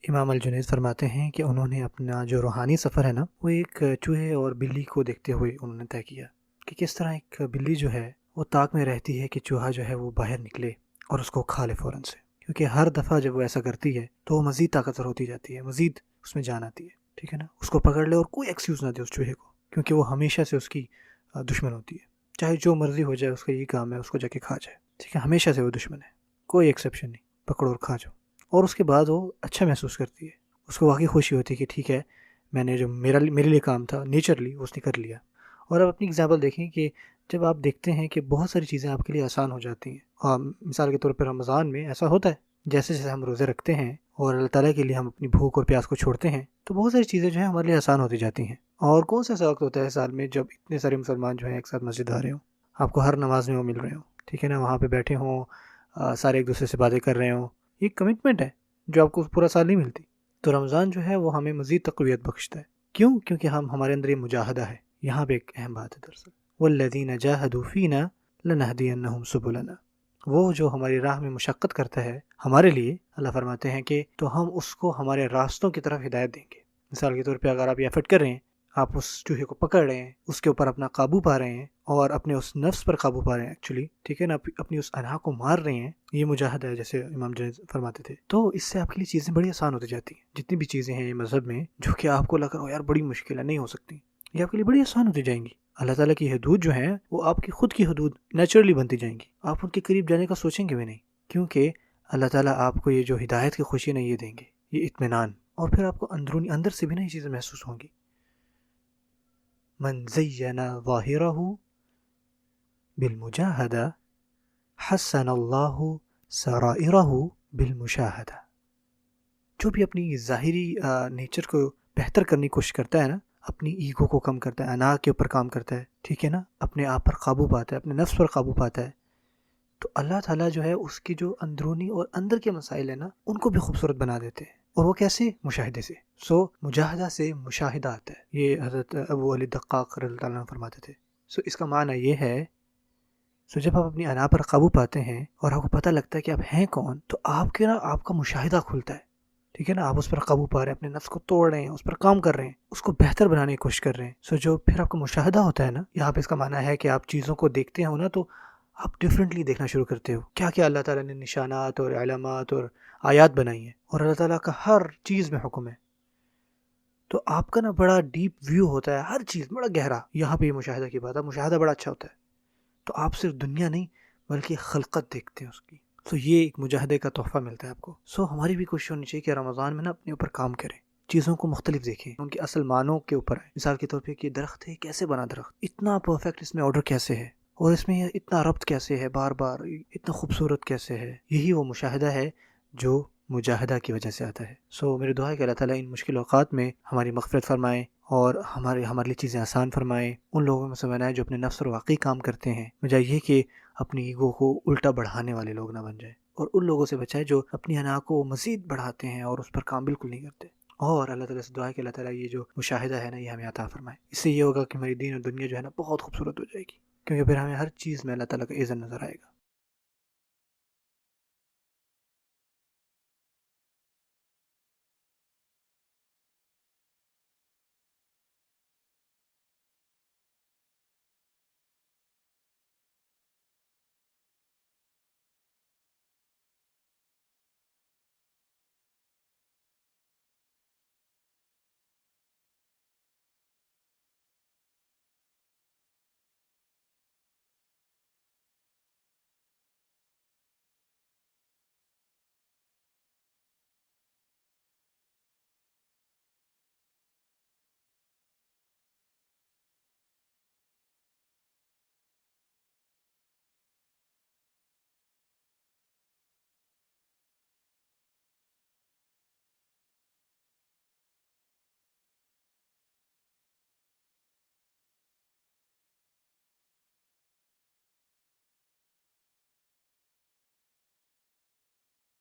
امام الجنید فرماتے ہیں کہ انہوں نے اپنا جو روحانی سفر ہے نا، وہ ایک چوہے اور بلی کو دیکھتے ہوئے انہوں نے طے کیا کہ کس طرح ایک بلی جو ہے وہ طاق میں رہتی ہے کہ چوہا جو ہے وہ باہر نکلے اور اس کو کھا لے فوراً سے، کیونکہ ہر دفعہ جب وہ ایسا کرتی ہے تو وہ مزید طاقتور ہوتی جاتی ہے، مزید اس میں جان آتی ہے، ٹھیک ہے نا، اس کو پکڑ لے اور کوئی ایکسکیوز نہ دے اس چوہے کو، کیونکہ وہ ہمیشہ سے اس کی دشمن ہوتی ہے، چاہے جو مرضی ہو جائے اس کا یہ کام ہے اس کو جا کے کھا جائے، ٹھیک ہے، ہمیشہ سے وہ دشمن ہے، کوئی ایکسیپشن نہیں، پکڑو اور کھا جاؤ۔ اور اس کے بعد وہ اچھا محسوس کرتی ہے، اس کو واقعی خوشی ہوتی ہے کہ ٹھیک ہے میں نے جو میرے لیے کام تھا نیچرلی اس نے کر لیا۔ اور اب اپنی اگزامپل دیکھیں کہ جب آپ دیکھتے ہیں کہ بہت ساری چیزیں آپ کے لیے آسان ہو جاتی ہیں، مثال کے طور پر رمضان میں ایسا ہوتا ہے، جیسے جیسے ہم روزے رکھتے ہیں اور اللہ تعالیٰ کے لیے ہم اپنی بھوک اور پیاس کو چھوڑتے ہیں تو بہت ساری چیزیں جو ہیں ہمارے لیے آسان ہوتی جاتی ہیں۔ اور کون سا ایسا وقت ہوتا ہے سال میں جب اتنے سارے مسلمان جو ہیں ایک ساتھ مسجد آ رہے ہوں، آپ کو ہر نماز میں وہ مل رہے ہوں، ٹھیک ہے نا، وہاں پہ بیٹھے ہوں، سارے ایک دوسرے سے باتیں کر رہے ہوں، یہ کمٹمنٹ ہے جو آپ کو پورا سال نہیں ملتی۔ تو رمضان جو ہے وہ ہمیں مزید تقویت بخشتا ہے، کیوں؟ کیونکہ ہمارے اندر یہ مجاہدہ ہے۔ یہاں پہ ایک اہم بات ہے دراصل، والذین جاہدوا فینا لنہدینہم سبلنا، وہ جو ہماری راہ میں مشقت کرتا ہے ہمارے لیے، اللہ فرماتے ہیں کہ تو ہم اس کو ہمارے راستوں کی طرف ہدایت دیں گے۔ مثال کے طور پہ اگر آپ یہ ایفرٹ کر رہے ہیں، آپ اس چوہے کو پکڑ رہے ہیں، اس کے اوپر اپنا قابو پا رہے ہیں اور اپنے اس نفس پر قابو پا رہے ہیں ایکچولی، ٹھیک ہے نا، اپنی اس انہا کو مار رہے ہیں، یہ مجاہدہ ہے جیسے امام جنید فرماتے تھے، تو اس سے آپ کے لیے چیزیں بڑی آسان ہوتی جاتی ہیں۔ جتنی بھی چیزیں ہیں یہ مذہب میں جو کہ آپ کو لگ رہا ہو یار بڑی مشکل ہے، نہیں ہو سکتی، یہ آپ کے لیے بڑی آسان ہوتی جائیں گی۔ اللہ تعالیٰ کی حدود جو ہیں وہ آپ کی خود کی حدود نیچرلی بنتی جائیں گی، آپ ان کے قریب جانے کا سوچیں گے بھی نہیں، کیونکہ اللہ تعالیٰ آپ کو یہ جو ہدایت کی خوشی نہیں یہ دیں گے، یہ اطمینان، اور پھر آپ کو اندرونی اندر سے بھی نہیں چیزیں محسوس ہوں گی۔ من زین ظاہرہ بالمجاہدہ حسن اللہ سرائرہ بالمشاہدہ، جو بھی اپنی ظاہری نیچر کو بہتر کرنے کی کوشش کرتا ہے نا، اپنی ایگو کو کم کرتا ہے، انا کے اوپر کام کرتا ہے، ٹھیک ہے نا، اپنے آپ پر قابو پاتا ہے، اپنے نفس پر قابو پاتا ہے، تو اللہ تعالیٰ جو ہے اس کی جو اندرونی اور اندر کے مسائل ہیں نا ان کو بھی خوبصورت بنا دیتے ہیں، اور وہ کیسے؟ مشاہدے سے۔ مجاہدہ سے مشاہدہ آتا ہے، یہ حضرت ابو علی دقاق رضی اللہ عنہ فرماتے تھے۔ اس کا معنی یہ ہے، جب آپ اپنی انا پر قابو پاتے ہیں اور آپ کو پتہ لگتا ہے کہ آپ ہیں کون، تو آپ کا مشاہدہ کھلتا ہے، ٹھیک ہے نا، آپ اس پر قابو پا رہے ہیں، اپنے نفس کو توڑ رہے ہیں، اس پر کام کر رہے ہیں، اس کو بہتر بنانے کی کوشش کر رہے ہیں۔ جو پھر آپ کا مشاہدہ ہوتا ہے نا، یہاں پہ اس کا معنی ہے کہ آپ چیزوں کو دیکھتے ہو نا تو آپ ڈیفرنٹلی دیکھنا شروع کرتے ہو، کیا کیا اللہ تعالیٰ نے نشانات اور علامات اور آیات بنائی ہیں، اور اللہ تعالیٰ کا ہر چیز میں حکم ہے، تو آپ کا نا بڑا ڈیپ ویو ہوتا ہے، ہر چیز بڑا گہرا۔ یہاں پہ یہ مشاہدہ کی بات ہے، مشاہدہ بڑا اچھا ہوتا ہے، تو آپ صرف دنیا نہیں بلکہ خلقت دیکھتے ہیں اس کی، یہ ایک مجاہدے کا تحفہ ملتا ہے آپ کو۔ ہماری بھی کوشش ہونی چاہیے کہ رمضان میں نا اپنے اوپر کام کریں، چیزوں کو مختلف دیکھیں، ان کے اصل معنوں کے اوپر ہے۔ مثال کے طور پہ کہ درخت ہے، کیسے بنا درخت، اتنا پرفیکٹ اس میں آرڈر کیسے ہے، اور اس میں اتنا ربط کیسے ہے، بار بار اتنا خوبصورت کیسے ہے، یہی وہ مشاہدہ ہے جو مجاہدہ کی وجہ سے آتا ہے۔ میری دعا ہے کہ اللہ تعالیٰ ان مشکل اوقات میں ہماری مغفرت فرمائے اور ہمارے لیے چیزیں آسان فرمائے، ان لوگوں میں سے بنائے جو اپنے نفس پر واقعی کام کرتے ہیں، بجائے یہ کہ اپنی ایگو کو الٹا بڑھانے والے لوگ نہ بن جائیں، اور ان لوگوں سے بچائے جو اپنی انا کو مزید بڑھاتے ہیں اور اس پر کام بالکل نہیں کرتے۔ اور اللہ تعالیٰ سے دعا ہے کہ اللہ تعالیٰ یہ جو مشاہدہ ہے نا یہ ہمیں عطا فرمائے، اس سے یہ ہوگا کہ ہماری دین اور دنیا جو ہے نا بہت خوبصورت ہو جائے گی، کیونکہ پھر ہمیں ہر چیز میں اللہ تعالیٰ کا اذن نظر آئے گا۔